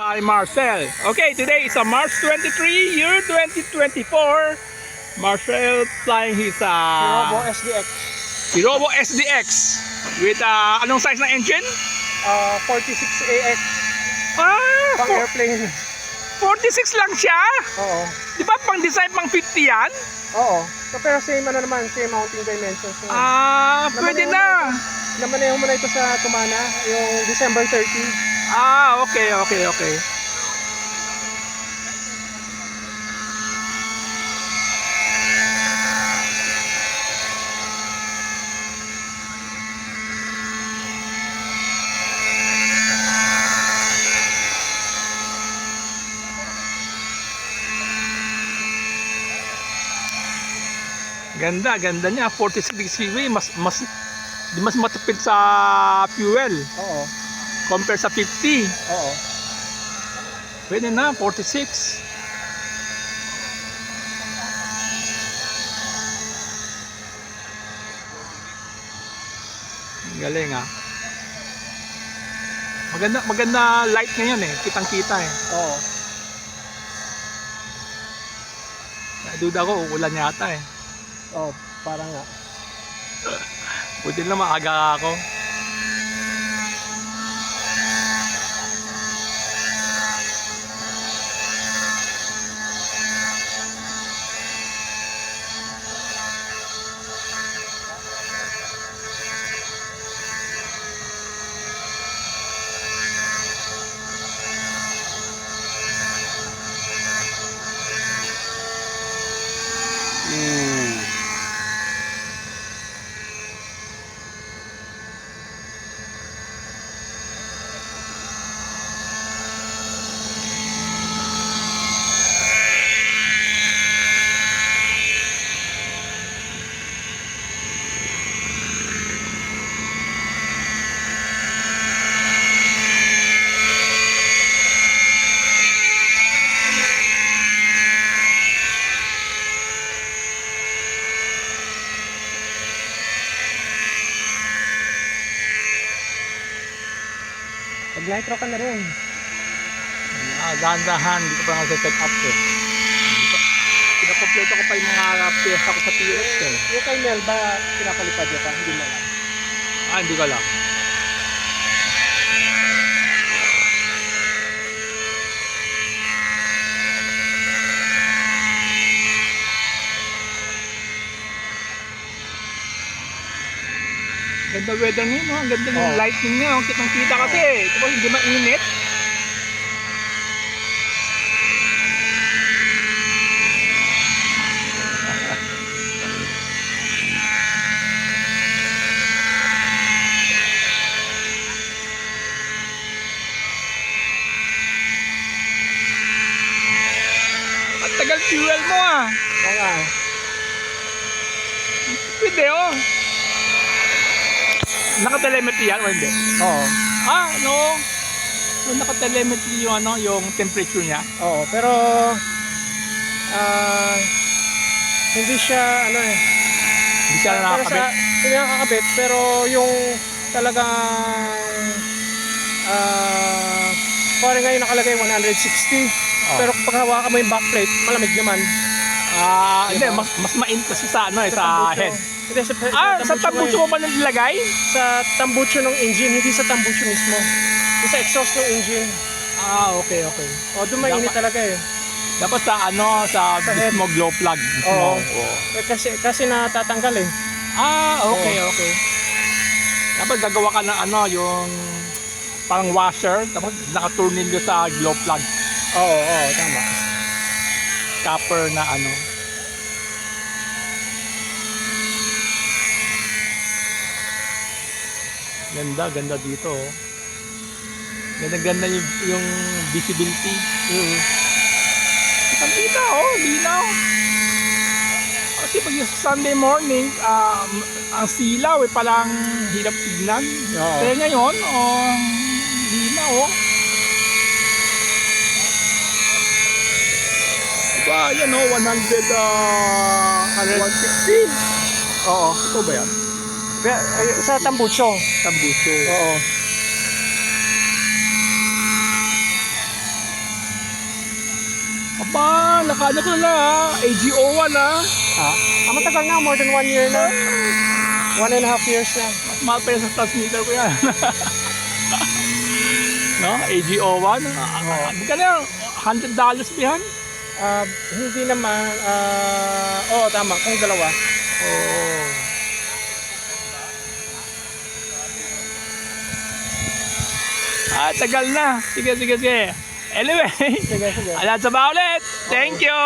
Hi Marcel. Okay, today is a March 23, year 2024. Marcel flying his Robo SDX. Robo SDX with anong size na engine? 46AX. Ah, Pang airplane. 46 lang siya? Oo. Di ba pang design pang 50 yan? Oo. So, pero same ano naman, same mounting dimensions. So, Pwede na. namaneho mo na ito sa Tumana, yung December 30. Okay. Ganda niya. 46 degrees mas matipid sa fuel Oo. compare sa 50. Oo. Pwede na 46. Galing ah. Maganda light na yan eh. Kitang-kita eh. Oo. Duda ko uulan yata eh. Oo, parang nga. Buti lang maaga ako. Pag nitro ka na rin. Dahan-dahan, hindi ko pa nasa-set up eh. Pinakompleto ko pa yung mga pyesa ko sa T-Rex eh. Yung kay Mel ba pinapalipad niya pa? Hindi mo alam. Hindi ko alam. Ganda weather ngayon, no? Ang ganda ng lightning niya. Kitang-kita kasi. Diba hindi mainit? Ang tagal fuel mo ah. Oo nga. Pwede oh. Naka-telemetry yan o hindi? Oo. No. So naka-telemetry yung yung temperature niya. Oo, pero hindi siya Hindi siya nakakabit. Hindi nakakabit, pero yung talagang parang ngayon nakalagay 160. Pero kapag hawakan mo yung backplate, malamig naman. Hindi, mas mainit kasi sa sa head. Hindi, Sa tambucho mo ba nilagay? Sa tambucho ng engine, hindi sa tambucho mismo. Yung sa exhaust ng engine. Okay. O, doon mainit talaga eh. Dapat sa sa head. mismo glow plug. Oo. Kasi natatanggal eh. Okay. Dapat gagawa ka ng yung parang washer, tapos nakaturnilyo sa glow plug. Oo, tama. Copper na Ganda dito oh. Ganda yung visibility. Kita oh, linaw. Kasi pag yung Sunday morning, ang silaw palang hirap tignan. Pero ngayon, linaw oh. Diba, yan oh, 160. Oo. Ito ba yan? Sa tambucho. Tambucho. Oo. Ba, nakaano ko na ha. AGO1 ha. Matagal na, more than 1 year na. 1.5 years na. Mahal pa yan sa transmitter ko yan. No? AGO1. Magkano yan? $100 bihan? Hindi naman, oo tama, kung dalawa. Oh. Tagal na. Sige. Anyway, Sige. alam sa ba ulit. Thank you.